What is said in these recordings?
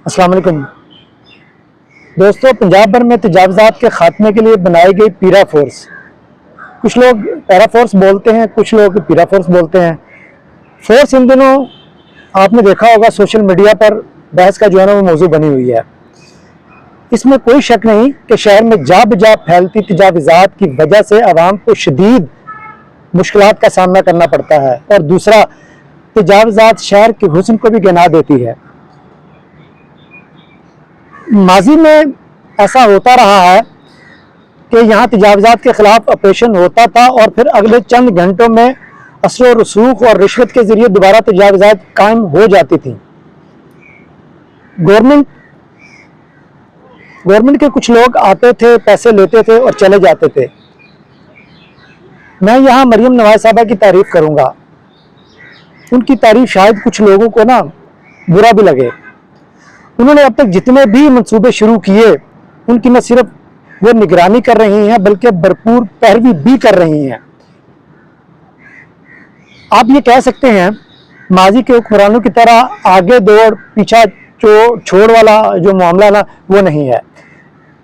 السلام علیکم دوستو، پنجاب بھر میں تجاوزات کے خاتمے کے لیے بنائی گئی پیرا فورس، کچھ لوگ پیرا فورس بولتے ہیں، کچھ لوگ پیرا فورس بولتے ہیں۔ فورس ان دنوں آپ نے دیکھا ہوگا سوشل میڈیا پر بحث کا جو ہے نا وہ موضوع بنی ہوئی ہے۔ اس میں کوئی شک نہیں کہ شہر میں جا بجا پھیلتی تجاوزات کی وجہ سے عوام کو شدید مشکلات کا سامنا کرنا پڑتا ہے، اور دوسرا تجاوزات شہر کے حسن کو بھی گنوا دیتی ہے۔ ماضی میں ایسا ہوتا رہا ہے کہ یہاں تجاوزات کے خلاف آپریشن ہوتا تھا اور پھر اگلے چند گھنٹوں میں اثر و رسوخ اور رشوت کے ذریعے دوبارہ تجاوزات قائم ہو جاتی تھیں۔ گورنمنٹ کے کچھ لوگ آتے تھے، پیسے لیتے تھے اور چلے جاتے تھے۔ میں یہاں مریم نواز صاحبہ کی تعریف کروں گا۔ ان کی تعریف شاید کچھ لوگوں کو نا برا بھی لگے۔ انہوں نے اب تک جتنے بھی منصوبے شروع کیے ان کی نہ صرف وہ نگرانی کر رہی ہیں بلکہ بھرپور پیروی بھی کر رہی ہیں۔ آپ یہ کہہ سکتے ہیں ماضی کے حکمرانوں کی طرح آگے دوڑ پیچھا چھوڑ والا جو معاملہ نا وہ نہیں ہے۔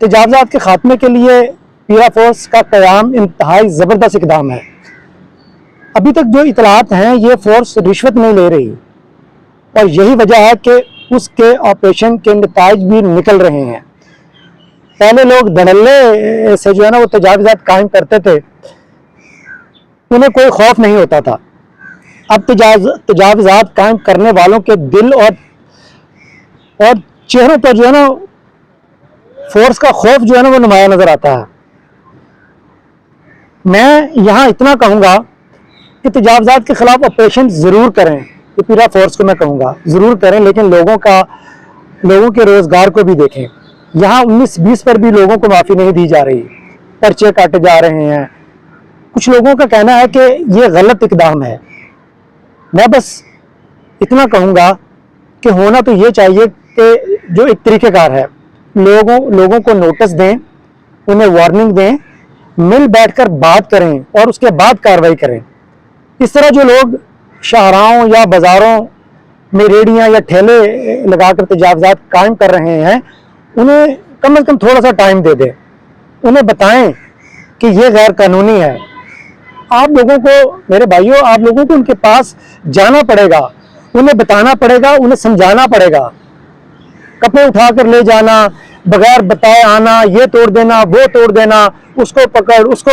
تجاوزات کے خاتمے کے لیے پیرا فورس کا قیام انتہائی زبردست اقدام ہے۔ ابھی تک جو اطلاعات ہیں یہ فورس رشوت نہیں لے رہی، اور یہی وجہ ہے کہ اس کے آپریشن کے نتائج بھی نکل رہے ہیں۔ پہلے لوگ دھڑلے سے جو ہے نا وہ تجاوزات قائم کرتے تھے، انہیں کوئی خوف نہیں ہوتا تھا۔ اب تجاوزات قائم کرنے والوں کے دل اور چہروں پر جو ہے نا فورس کا خوف جو ہے نا وہ نمایاں نظر آتا ہے۔ میں یہاں اتنا کہوں گا کہ تجاوزات کے خلاف آپریشن ضرور کریں، یہ پیرا فورس کو میں کہوں گا ضرور کریں، لیکن لوگوں کے روزگار کو بھی دیکھیں۔ یہاں 19-20 پر بھی لوگوں کو معافی نہیں دی جا رہی، پرچے کاٹے جا رہے ہیں۔ کچھ لوگوں کا کہنا ہے کہ یہ غلط اقدام ہے۔ میں بس اتنا کہوں گا کہ ہونا تو یہ چاہیے کہ جو ایک طریقہ کار ہے، لوگوں کو نوٹس دیں، انہیں وارننگ دیں، مل بیٹھ کر بات کریں اور اس کے بعد کارروائی کریں۔ اس طرح جو لوگ شاہراہوں یا بازاروں میں ریڑیاں یا ٹھیلے لگا کر تجاوزات قائم کر رہے ہیں، انہیں کم از کم تھوڑا سا ٹائم دے دیں، انہیں بتائیں کہ یہ غیر قانونی ہے۔ آپ لوگوں کو، میرے بھائیوں، آپ لوگوں کو ان کے پاس جانا پڑے گا، انہیں بتانا پڑے گا، انہیں سمجھانا پڑے گا۔ کپڑے اٹھا کر لے جانا، بغیر بتائے آنا، یہ توڑ دینا، وہ توڑ دینا، اس کو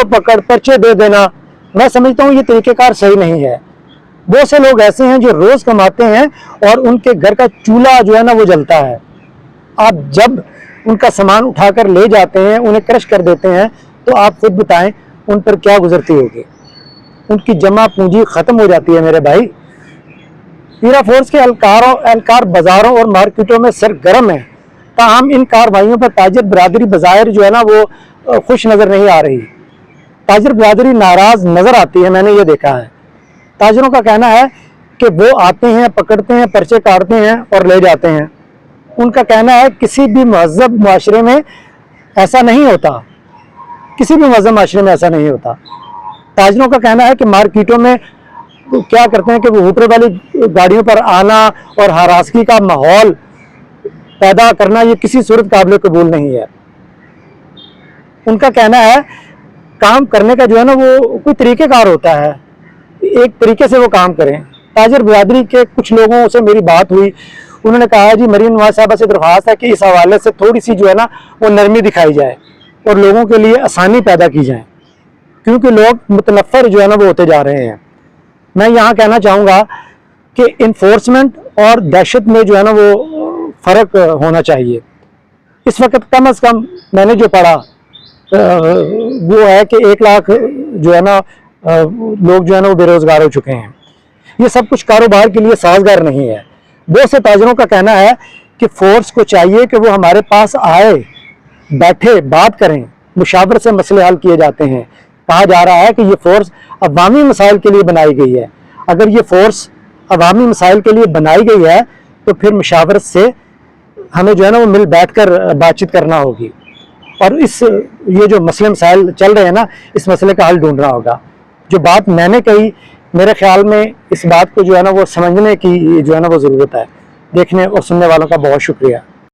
پکڑ پرچے دے دینا، میں سمجھتا ہوں یہ طریقہ کار صحیح نہیں ہے۔ بہت سے لوگ ایسے ہیں جو روز کماتے ہیں اور ان کے گھر کا چولہا جو ہے نا وہ جلتا ہے۔ آپ جب ان کا سامان اٹھا کر لے جاتے ہیں، انہیں کرش کر دیتے ہیں، تو آپ خود بتائیں ان پر کیا گزرتی ہوگی۔ ان کی جمع پونجی ختم ہو جاتی ہے میرے بھائی۔ پیرا فورس کے اہلکار بازاروں اور مارکیٹوں میں سرگرم ہیں، تاہم ان کارروائیوں پر تاجر برادری بظاہر جو ہے نا وہ خوش نظر نہیں آ رہی۔ تاجر برادری ناراض نظر آتی ہے، میں نے یہ دیکھا ہے۔ تاجروں کا کہنا ہے کہ وہ آتے ہیں، پکڑتے ہیں، پرچے کاٹتے ہیں اور لے جاتے ہیں۔ ان کا کہنا ہے کسی بھی مہذب معاشرے میں ایسا نہیں ہوتا، کسی بھی مہذب معاشرے میں ایسا نہیں ہوتا۔ تاجروں کا کہنا ہے کہ مارکیٹوں میں کیا کرتے ہیں کہ وہ ہوٹل والی گاڑیوں پر آنا اور ہراسگی کا ماحول پیدا کرنا یہ کسی صورت قابل قبول نہیں ہے۔ ان کا کہنا ہے کام کرنے کا جو ہے نا وہ کوئی طریقہ کار ہوتا ہے، ایک طریقے سے وہ کام کریں۔ تاجر برادری کے کچھ لوگوں سے میری بات ہوئی، انہوں نے کہا جی مریم نواز صاحبہ سے درخواست ہے کہ اس حوالے سے تھوڑی سی جو ہے نا وہ نرمی دکھائی جائے اور لوگوں کے لیے آسانی پیدا کی جائے، کیونکہ لوگ متنفر جو ہے نا وہ ہوتے جا رہے ہیں۔ میں یہاں کہنا چاہوں گا کہ انفورسمنٹ اور دہشت میں جو ہے نا وہ فرق ہونا چاہیے۔ اس وقت کم از کم میں نے جو پڑھا وہ ہے کہ 1 لاکھ جو ہے نا لوگ جو ہے نا وہ بے روزگار ہو چکے ہیں۔ یہ سب کچھ کاروبار کے لیے سازگار نہیں ہے۔ بہت سے تاجروں کا کہنا ہے کہ فورس کو چاہیے کہ وہ ہمارے پاس آئے، بیٹھے، بات کریں، مشاورت سے مسئلے حل کیے جاتے ہیں۔ کہا جا رہا ہے کہ یہ فورس عوامی مسائل کے لیے بنائی گئی ہے۔ اگر یہ فورس عوامی مسائل کے لیے بنائی گئی ہے تو پھر مشاورت سے ہمیں جو ہے نا وہ مل بیٹھ کر بات چیت کرنا ہوگی، اور یہ جو مسئلے مسائل چل رہے ہیں نا اس مسئلے کا حل ڈھونڈنا ہوگا۔ جو بات میں نے کہی، میرے خیال میں اس بات کو جو ہے نا وہ سمجھنے کی جو ہے نا وہ ضرورت ہے۔ دیکھنے اور سننے والوں کا بہت شکریہ۔